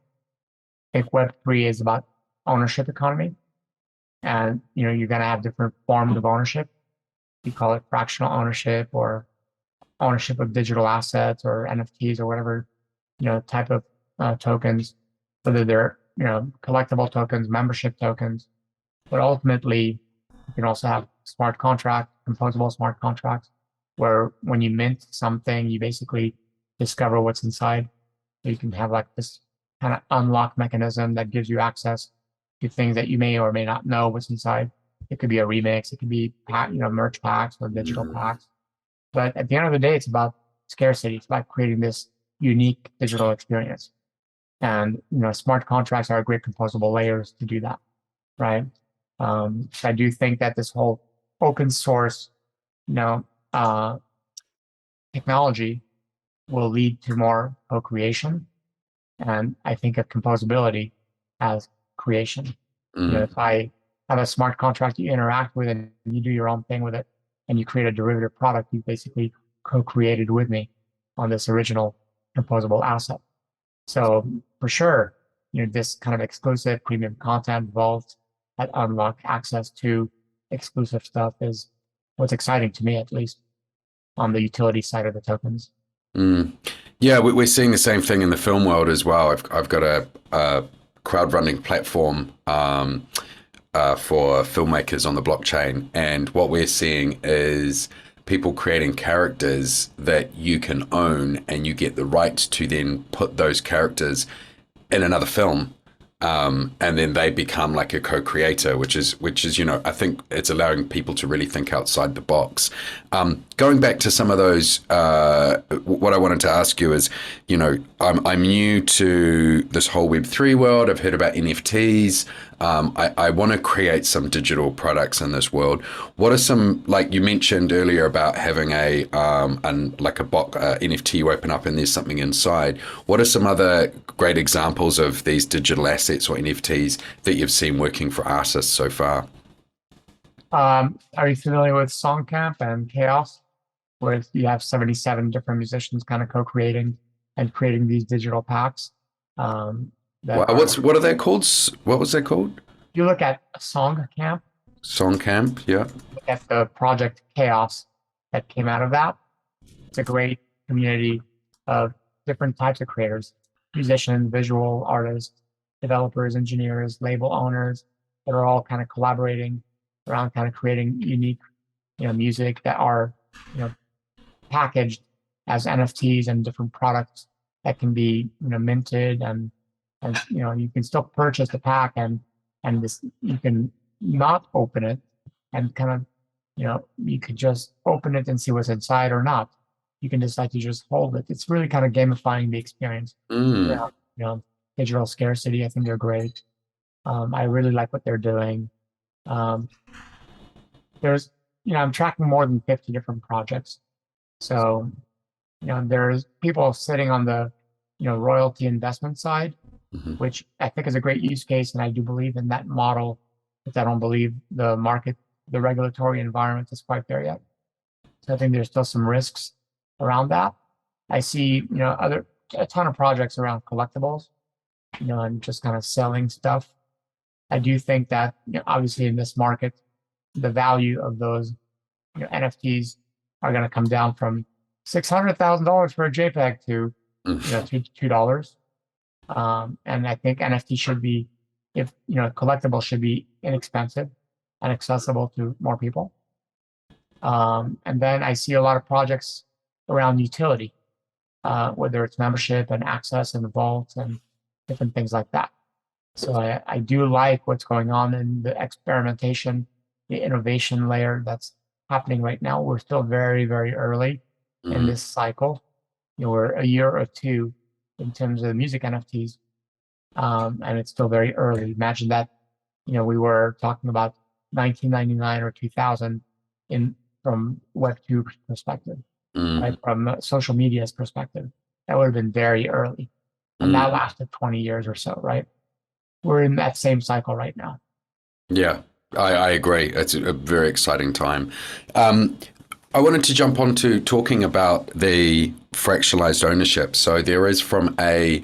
I think Web 3 is about ownership economy. And, you're going to have different forms of ownership. You call it fractional ownership or ownership of digital assets or NFTs or whatever, type of tokens, whether they're, collectible tokens, membership tokens. But ultimately, you can also have smart contracts, composable smart contracts, where when you mint something, you basically discover what's inside. So you can have like this kind of unlock mechanism that gives you access to things that you may or may not know what's inside. It could be a remix, it could be merch packs or digital packs. But at the end of the day, it's about scarcity. It's about creating this unique digital experience. And smart contracts are great composable layers to do that, right? So I do think that this whole open source, technology will lead to more co-creation. And I think of composability as creation. If I have a smart contract you interact with and you do your own thing with it and you create a derivative product, you basically co-created with me on this original composable asset. So for sure, this kind of exclusive premium content vault that unlock access to exclusive stuff is what's exciting to me, at least on the utility side of the tokens.
Yeah, we're seeing the same thing in the film world as well. I've got a crowdfunding platform for filmmakers on the blockchain, and what we're seeing is people creating characters that you can own, and you get the rights to then put those characters in another film, and then they become like a co-creator, which is I think it's allowing people to really think outside the box. Going back to some of those, what I wanted to ask you is, I'm new to this whole Web3 world. I've heard about NFTs. I want to create some digital products in this world. What are some, like you mentioned earlier about having a NFT you open up and there's something inside. What are some other great examples of these digital assets or NFTs that you've seen working for artists so far?
Are you familiar with Songcamp and Chaos, where you have 77 different musicians kind of co-creating and creating these digital packs?
What are they called? What was that called?
You look at Songcamp.
Songcamp, yeah.
Look at the project Chaos that came out of that. It's a great community of different types of creators: musicians, visual artists, developers, engineers, label owners, that are all kind of collaborating around kind of creating unique, music that are, packaged as NFTs and different products that can be, minted, and you can still purchase the pack, and you can not open it, and kind of, you could just open it and see what's inside or not. You can decide to just hold it. It's really kind of gamifying the experience. Yeah, digital scarcity. I think they're great. I really like what they're doing. There's, I'm tracking more than 50 different projects. So, there's people sitting on the, royalty investment side, which I think is a great use case. And I do believe in that model, but I don't believe the market, the regulatory environment is quite there yet. So I think there's still some risks around that. I see, a ton of projects around collectibles, and just kind of selling stuff. I do think that, obviously in this market, the value of those, NFTs are going to come down from $600,000 for a JPEG to, $2. And I think NFT should be, collectible should be inexpensive and accessible to more people. And then I see a lot of projects around utility, whether it's membership and access and vaults and different things like that. So I do like what's going on in the experimentation, the innovation layer that's happening right now. We're still very, very early in this cycle. We're a year or two in terms of the music NFTs, and it's still very early. Imagine that, we were talking about 1999 or 2000 from Web2 perspective, right? From social media's perspective, that would have been very early, and that lasted 20 years or so, right? We're in that same cycle right now.
Yeah, I agree. It's a very exciting time. I wanted to jump on to talking about the fractionalized ownership. So there is, from a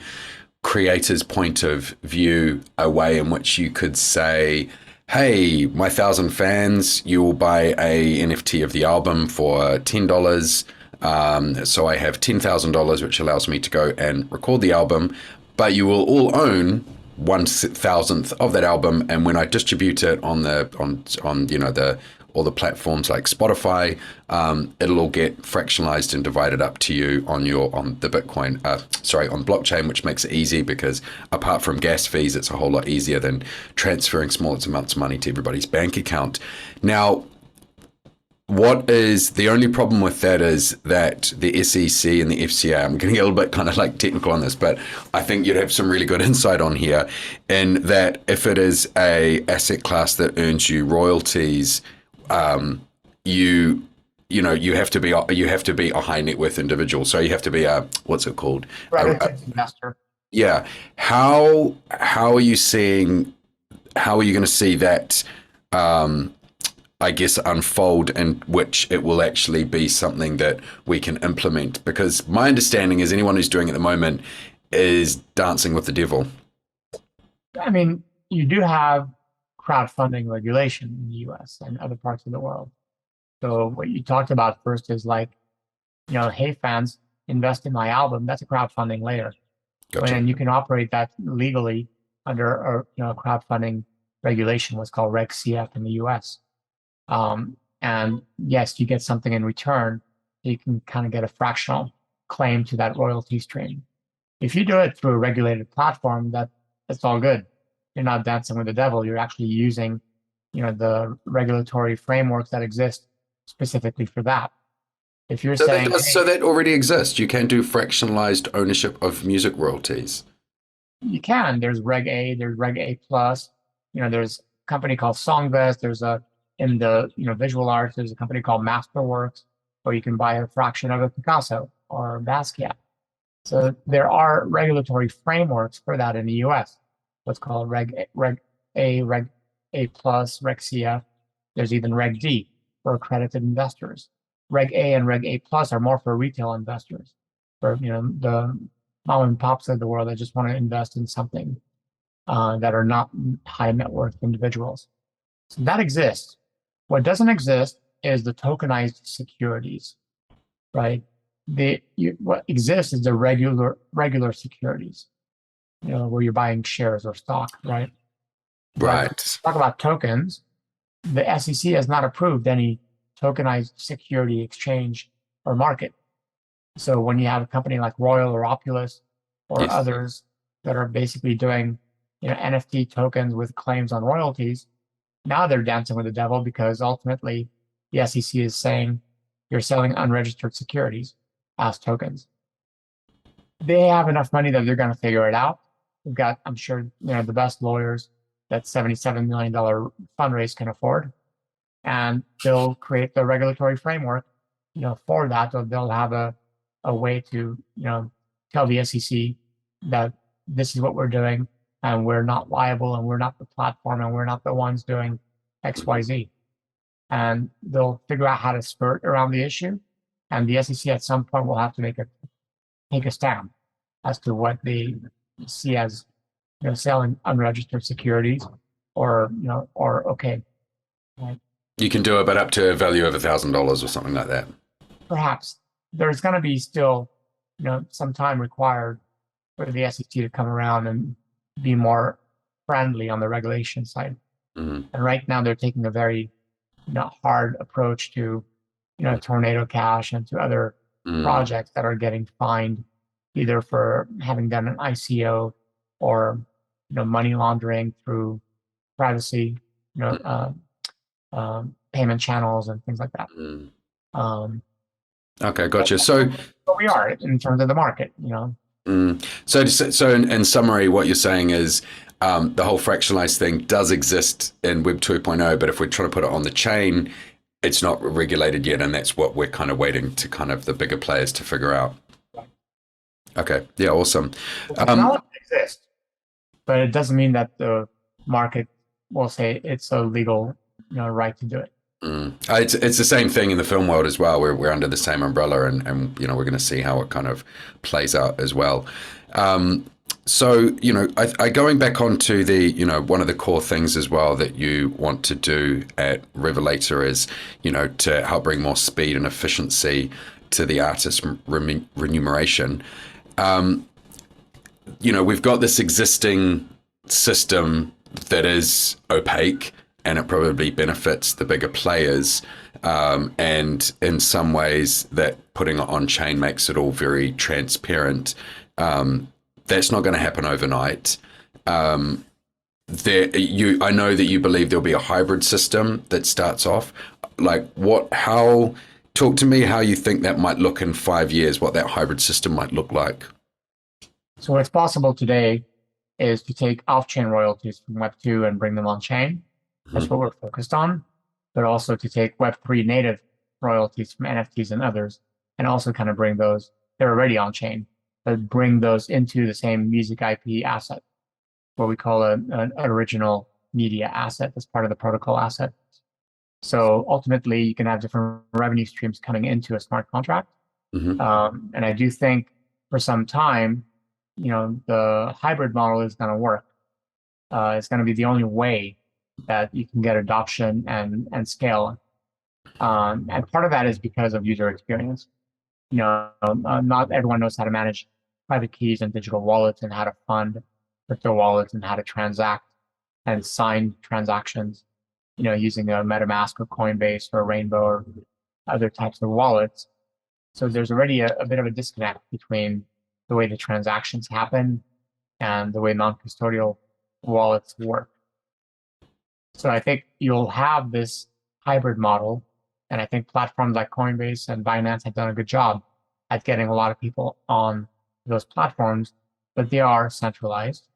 creator's point of view, a way in which you could say, hey, my 1,000 fans, you will buy a NFT of the album for $10. So I have $10,000, which allows me to go and record the album, but you will all own 1/1000th of that album, and when I distribute it on all the platforms like Spotify, it'll all get fractionalized and divided up to you on the Bitcoin, on blockchain, which makes it easy because apart from gas fees, it's a whole lot easier than transferring small amounts of money to everybody's bank account. Now, what is the only problem with that is that the SEC and the FCA, I'm getting a little bit kind of like technical on this, but I think you'd have some really good insight on here, in that if it is a asset class that earns you royalties, you have to be a high net worth individual. So you have to be what's it called?
Investor.
Yeah. How are you going to see that, I guess, unfold, in which it will actually be something that we can implement? Because my understanding is anyone who's doing it at the moment is dancing with the devil.
I mean, you do have crowdfunding regulation in the US and other parts of the world. So what you talked about first is like, hey fans, invest in my album. That's a crowdfunding layer. Gotcha. And you can operate that legally under a crowdfunding regulation, what's called Reg CF in the US. And yes, you get something in return. You can kind of get a fractional claim to that royalty stream. If you do it through a regulated platform, that's all good. You're not dancing with the devil. You're actually using, the regulatory frameworks that exist specifically for that. If you're saying,
So that already exists. You can do fractionalized ownership of music royalties.
you can, there's Reg A, there's Reg A plus, there's a company called Songvest, there's in the, visual arts, there's a company called Masterworks, where you can buy a fraction of a Picasso or Basquiat. So there are regulatory frameworks for that in the US. What's called Reg A, Reg A plus, Reg CF. There's even Reg D for accredited investors. Reg A and Reg A plus are more for retail investors, for the mom and pops of the world that just want to invest in something that are not high net worth individuals. So that exists. What doesn't exist is the tokenized securities, right? What exists is the regular securities, where you're buying shares or stock, right?
Right.
Talk about tokens. The SEC has not approved any tokenized security exchange or market. So when you have a company like Royal or Oculus or
Yes.
others that are basically doing, NFT tokens with claims on royalties, now they're dancing with the devil because ultimately the SEC is saying you're selling unregistered securities as tokens. They have enough money that they're going to figure it out. We've got, I'm sure, the best lawyers that $77 million fundraise can afford, and they'll create the regulatory framework, for that. So they'll have a way to, tell the SEC that this is what we're doing, and we're not liable, and we're not the platform, and we're not the ones doing X, Y, Z. And they'll figure out how to skirt around the issue. And the SEC at some point will have to take a stand as to what they see as, selling unregistered securities, or okay, right?
You can do it, but up to a value of $1,000 or something like that.
Perhaps there's going to be still, some time required for the SEC to come around and be more friendly on the regulation side.
Mm-hmm.
And right now they're taking a very, hard approach to, Tornado Cash and to other projects that are getting fined either for having done an ICO or, money laundering through privacy, payment channels and things like that.
Okay, gotcha. So
we are in terms of the market,
So in summary, what you're saying is the whole fractionalized thing does exist in Web 2.0, but if we're trying to put it on the chain, it's not regulated yet, and that's what we're kind of waiting to kind of the bigger players to figure out. Okay, yeah, awesome.
Technology exists, but it doesn't mean that the market will say it's a legal, right to do it.
It's the same thing in the film world as well. We're under the same umbrella, and we're going to see how it kind of plays out as well. So I going back onto the one of the core things as well that you want to do at Revelator is to help bring more speed and efficiency to the artist remuneration. We've got this existing system that is opaque, and it probably benefits the bigger players. And in some ways that putting it on chain makes it all very transparent. That's not going to happen overnight. I know that you believe there'll be a hybrid system that starts off. Talk to me how you think that might look in 5 years, what that hybrid system might look like.
So what's possible today is to take off-chain royalties from Web2 and bring them on-chain. That's what we're focused on, but also to take Web3 native royalties from NFTs and others, and also kind of bring those, they're already on-chain, but bring those into the same music IP asset, what we call an original media asset as part of the protocol asset. So ultimately, you can have different revenue streams coming into a smart contract. And I do think for some time, the hybrid model is going to work. It's going to be the only way that you can get adoption and scale. And part of that is because of user experience. Not everyone knows how to manage private keys and digital wallets, and how to fund crypto wallets, and how to transact and sign transactions. using a MetaMask or Coinbase or Rainbow or other types of wallets. So there's already a bit of a disconnect between the way the transactions happen and the way non-custodial wallets work. So I think you'll have this hybrid model, and I think platforms like Coinbase and Binance have done a good job at getting a lot of people on those platforms, but they are centralized,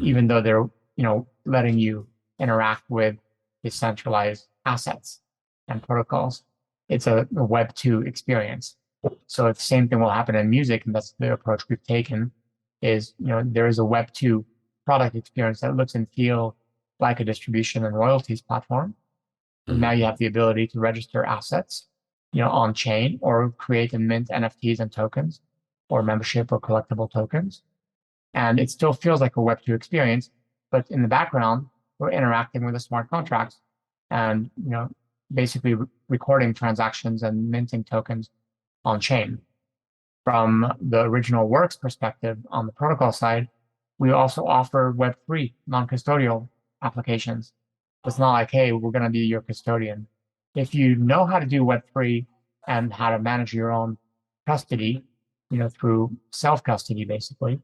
even though they're letting you interact with decentralized assets and protocols. It's a Web 2 experience. So the same thing will happen in music, and that's the approach we've taken. Is there is a Web 2 product experience that looks and feels like a distribution and royalties platform. And now you have the ability to register assets, on chain, or create and mint NFTs and tokens, or membership or collectible tokens. And it still feels like a Web 2 experience, but in the background, we're interacting with the smart contracts and basically recording transactions and minting tokens on chain. From the original works perspective on the protocol side, we also offer Web3 non-custodial applications. It's not like, hey, we're going to be your custodian. If you know how to do Web3 and how to manage your own custody, through self-custody, basically,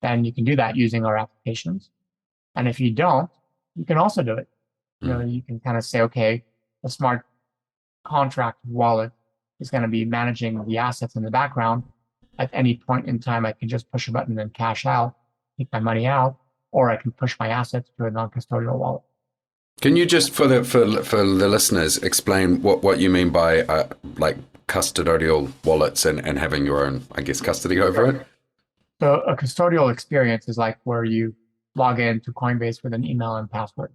then you can do that using our applications. And if you don't, you can also do it. You can kind of say, okay, a smart contract wallet is going to be managing the assets in the background. At any point in time, I can just push a button and cash out, take my money out, or I can push my assets to a non-custodial wallet.
Can you just, for the listeners, explain what you mean by like custodial wallets and having your own, I guess, custody over it?
So a custodial experience is like where you log in to Coinbase with an email and password.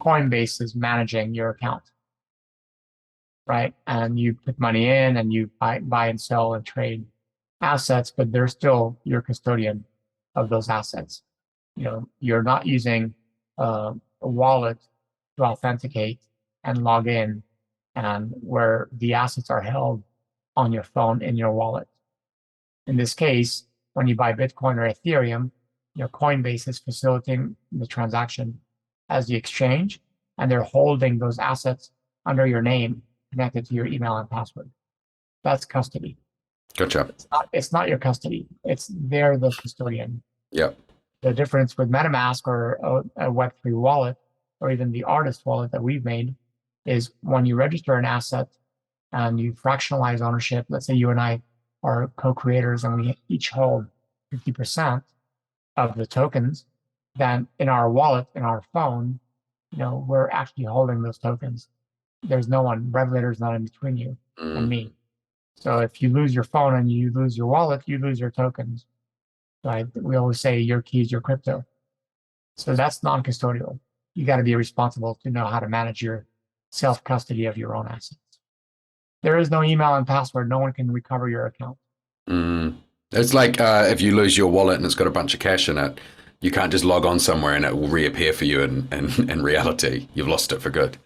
Coinbase is managing your account, right? And you put money in and you buy and sell and trade assets, but they're still your custodian of those assets. You're not using a wallet to authenticate and log in, and where the assets are held on your phone in your wallet. In this case, when you buy Bitcoin or Ethereum, Coinbase is facilitating the transaction as the exchange, and they're holding those assets under your name connected to your email and password. That's custody.
Gotcha.
It's not your custody. They're the custodian.
Yeah.
The difference with MetaMask or a Web3 wallet, or even the artist wallet that we've made, is when you register an asset and you fractionalize ownership. Let's say you and I are co-creators and we each hold 50% of the tokens. Then in our wallet, in our phone, we're actually holding those tokens. There's no one. Revelator is not in between you and me. So if you lose your phone and you lose your wallet, you lose your tokens. Right? We always say your keys, your crypto. So that's non-custodial. You got to be responsible to know how to manage your self-custody of your own assets. There is no email and password. No one can recover your account.
It's like if you lose your wallet and it's got a bunch of cash in it, you can't just log on somewhere and it will reappear for you in reality. You've lost it for good.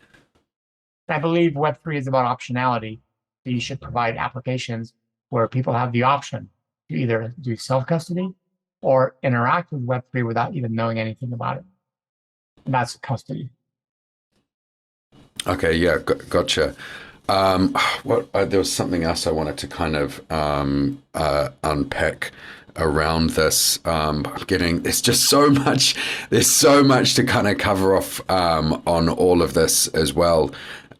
I believe Web3 is about optionality. So you should provide applications where people have the option to either do self-custody or interact with Web3 without even knowing anything about it. And that's custody.
Okay, yeah, gotcha. There was something else I wanted to kind of unpack around this. There's just so much. There's so much to kind of cover off on all of this as well.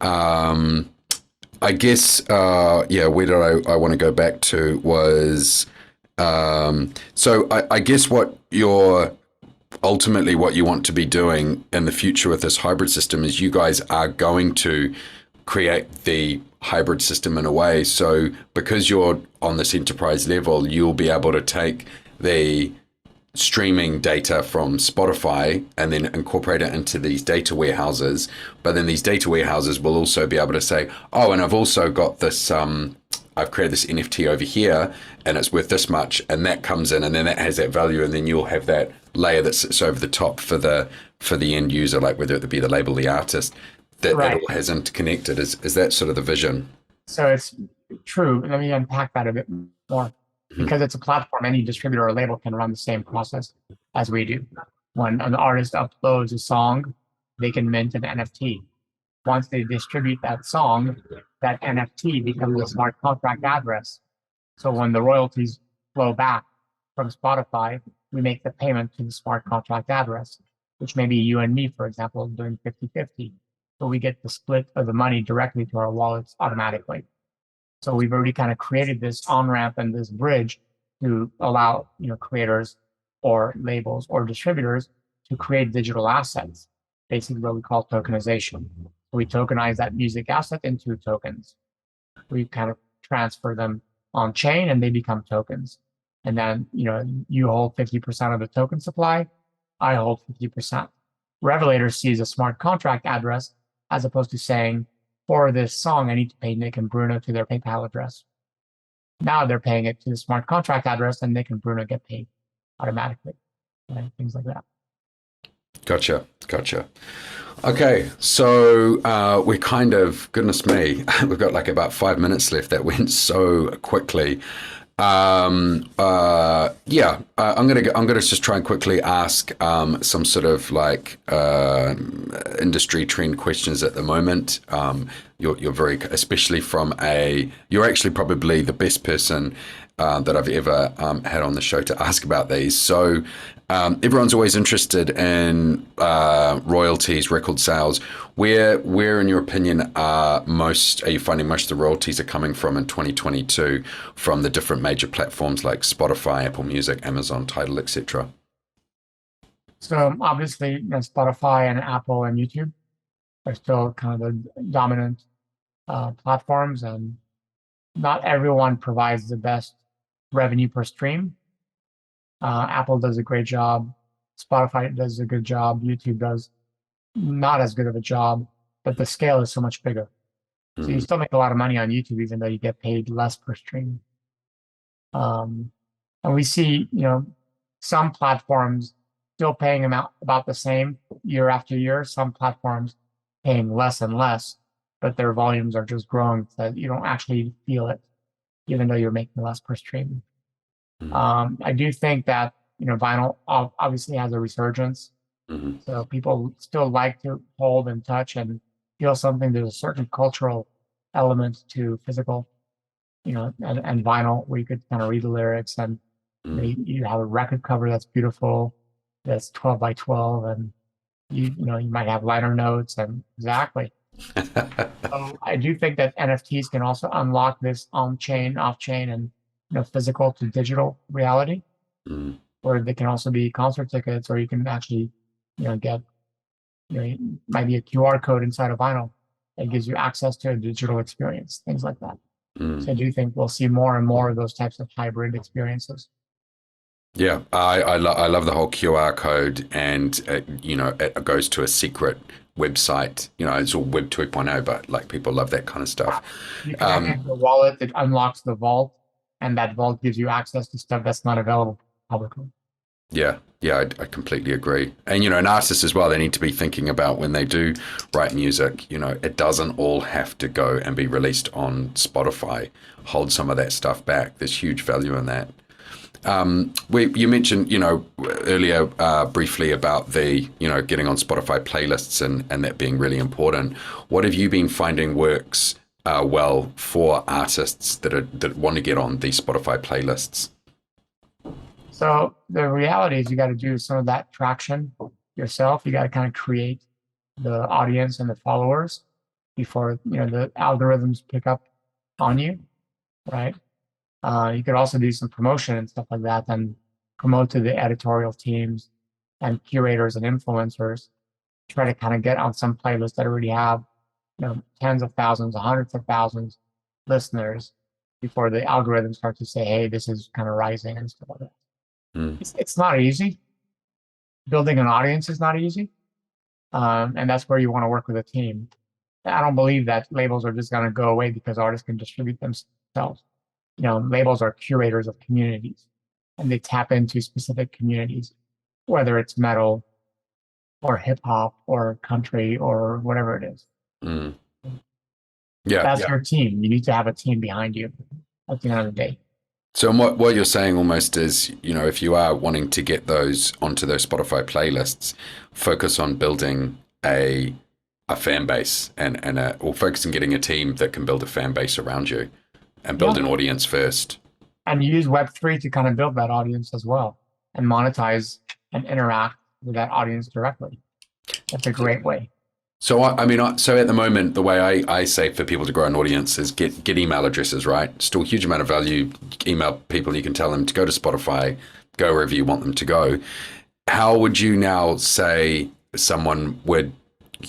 I guess, where did I want to go back to was, so I guess what you want to be doing in the future with this hybrid system is you guys are going to create the hybrid system in a way. So because you're on this enterprise level, you'll be able to take the streaming data from Spotify and then incorporate it into these data warehouses. But then these data warehouses will also be able to say, oh, and I've also got this, I've created this NFT over here and it's worth this much. And that comes in and then that has that value. And then you'll have that layer that sits over the top for the end user, like whether it be the label, the artist, that all has interconnected. Is that sort of the vision?
So it's true. Let me unpack that a bit more. Because it's a platform, any distributor or label can run the same process as we do. When an artist uploads a song they can mint an NFT. Once they distribute that song, that NFT becomes a smart contract address. So when the royalties flow back from Spotify, we make the payment to the smart contract address, which may be you and me, for example, doing 50-50. So we get the split of the money directly to our wallets automatically. So we've already kind of created this on-ramp and this bridge to allow, creators or labels or distributors to create digital assets, basically what we call tokenization. We tokenize that music asset into tokens. We kind of transfer them on chain and they become tokens. And then, you hold 50% of the token supply, I hold 50%. Revelator sees a smart contract address as opposed to saying, for this song, I need to pay Nick and Bruno to their PayPal address. Now they're paying it to the smart contract address and Nick and Bruno get paid automatically. Right? Things like that.
Gotcha. Okay, so we're kind of, goodness me, we've got like about 5 minutes left. That went so quickly. I'm gonna just try and quickly ask some sort of like industry trend questions at the moment. You're very, especially you're actually probably the best person that I've ever had on the show to ask about these. So everyone's always interested in royalties, record sales. Where, in your opinion, are you finding most of the royalties are coming from in 2022 from the different major platforms like Spotify, Apple Music, Amazon, Tidal, etc.?
So obviously, Spotify and Apple and YouTube are still kind of the dominant platforms, and not everyone provides the best revenue per stream. Apple does a great job. Spotify does a good job. YouTube does not as good of a job, but the scale is so much bigger. So you still make a lot of money on YouTube, even though you get paid less per stream. And we see, some platforms still paying about the same year after year. Some platforms paying less and less, but their volumes are just growing so that you don't actually feel it, even though you're making less per stream. I do think that, vinyl obviously has a resurgence. So people still like to hold and touch and feel something. There's a certain cultural element to physical, and vinyl where you could kind of read the lyrics and you have a record cover that's beautiful, that's 12 by 12, and you might have liner notes and exactly. So I do think that NFTs can also unlock this on-chain, off-chain, and physical to digital reality, or they can also be concert tickets, or you can actually, get, it might be a QR code inside a vinyl that gives you access to a digital experience, things like that. So I do think we'll see more and more of those types of hybrid experiences.
Yeah, I love the whole QR code, and it goes to a secret website. It's all Web 2.0, but like people love that kind of stuff.
You can have the wallet that unlocks the vault, and that vault gives you access to stuff that's not available publicly.
Yeah, I completely agree. And, an artist as well, they need to be thinking about when they do write music, it doesn't all have to go and be released on Spotify. Hold some of that stuff back. There's huge value in that. You mentioned, earlier briefly about the, getting on Spotify playlists and that being really important. What have you been finding works well for artists that want to get on these Spotify playlists?
So the reality is you got to do some of that traction yourself. You got to kind of create the audience and the followers before, the algorithms pick up on you, right? You could also do some promotion and stuff like that and promote to the editorial teams and curators and influencers. Try to kind of get on some playlists that already have, tens of thousands, hundreds of thousands listeners before the algorithms start to say, hey, this is kind of rising and stuff like that. It's not easy. Building an audience is not easy. And that's where you want to work with a team. I don't believe that labels are just going to go away because artists can distribute themselves. Labels are curators of communities, and they tap into specific communities, whether it's metal or hip hop or country or whatever it is.
Yeah,
that's your team. You need to have a team behind you at the end of the day.
So what you're saying almost is, if you are wanting to get those onto those Spotify playlists, focus on building a fan base or focus on getting a team that can build a fan base around you and build an audience first.
And use Web3 to kind of build that audience as well and monetize and interact with that audience directly. That's a great way.
So so at the moment, the way I say for people to grow an audience is get email addresses, right? Still a huge amount of value. Email people, you can tell them to go to Spotify, go wherever you want them to go. How would you now say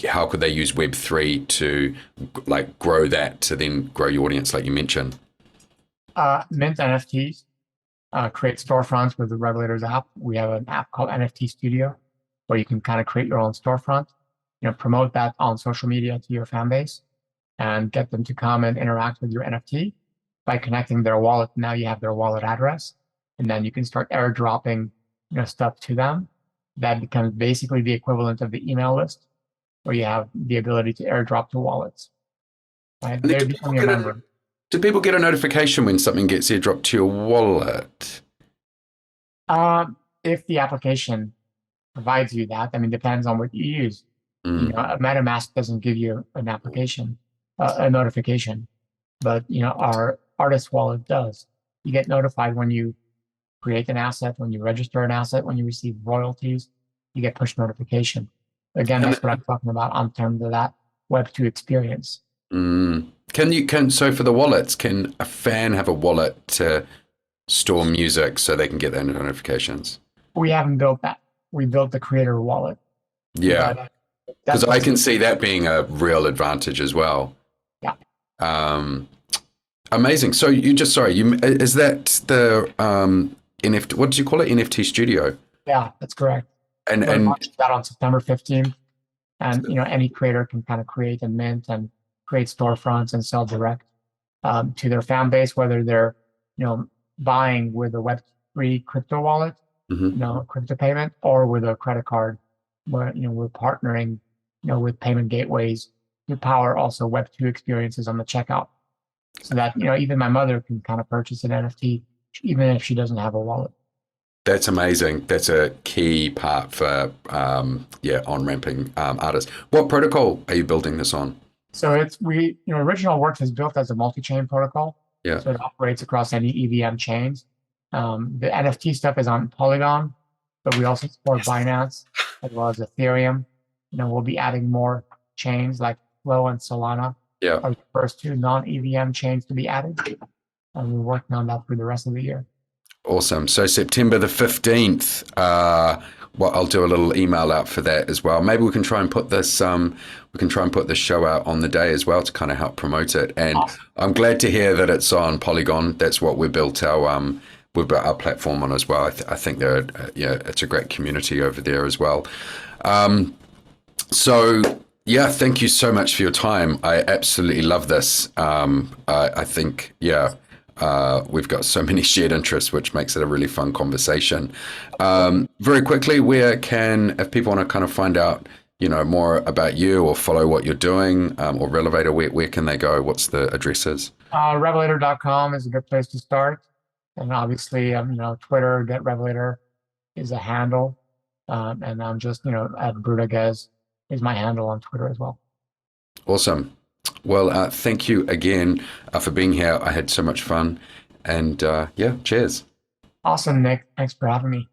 how could they use Web3 to like grow that to then grow your audience like you mentioned?
Mint NFTs, create storefronts with the Revelator's app. We have an app called NFT Studio where you can kind of create your own storefront, promote that on social media to your fan base and get them to come and interact with your NFT by connecting their wallet. Now you have their wallet address, and then you can start airdropping, stuff to them. That becomes basically the equivalent of the email list, where you have the ability to airdrop to wallets. Right? They're becoming a member.
Do people get a notification when something gets airdropped to your wallet?
If the application provides you that, depends on what you use. A MetaMask doesn't give you an application, a notification, but our artist wallet does. You get notified when you create an asset, when you register an asset, when you receive royalties, you get push notification. Again, that's what I'm talking about on terms of that Web2 experience.
So for the wallets, can a fan have a wallet to store music so they can get their notifications?
We haven't built that. We built the creator wallet.
Yeah. Because I can see that being a real advantage as well.
Yeah.
Amazing. So is that the NFT? What did you call it? NFT Studio.
Yeah, that's correct.
And
launched that on September 15th. And any creator can kind of create and mint and create storefronts and sell direct to their fan base, whether they're buying with a Web3 crypto wallet, crypto payment, or with a credit card. Where we're partnering with payment gateways to power also Web2 experiences on the checkout, so that even my mother can kind of purchase an NFT even if she doesn't have a wallet.
That's amazing. That's a key part for on-ramping artists. What protocol are you building this on?
So Original Works is built as a multi-chain protocol.
Yeah.
So it operates across any EVM chains. The NFT stuff is on Polygon, but we also support Binance as well as Ethereum. We'll be adding more chains like Flow and Solana.
Yeah.
Are the first two non-EVM chains to be added. And we're working on that for the rest of the year.
Awesome. So September the 15th, I'll do a little email out for that as well. Maybe we can try and put this show out on the day as well to kind of help promote it. And awesome. I'm glad to hear that it's on Polygon. That's what we built our platform on as well. I think it's a great community over there as well. Thank you so much for your time. I absolutely love this. I think, we've got so many shared interests, which makes it a really fun conversation. Very quickly, if people want to kind of find out, more about you or follow what you're doing, or Revelator, where can they go? What's the addresses?
Revelator.com is a good place to start. And obviously, Twitter, Get Revelator is a handle. And I'm just, at Bruno Guez is my handle on Twitter as well.
Awesome. Well, thank you again for being here. I had so much fun. And cheers.
Awesome, Nick. Thanks for having me.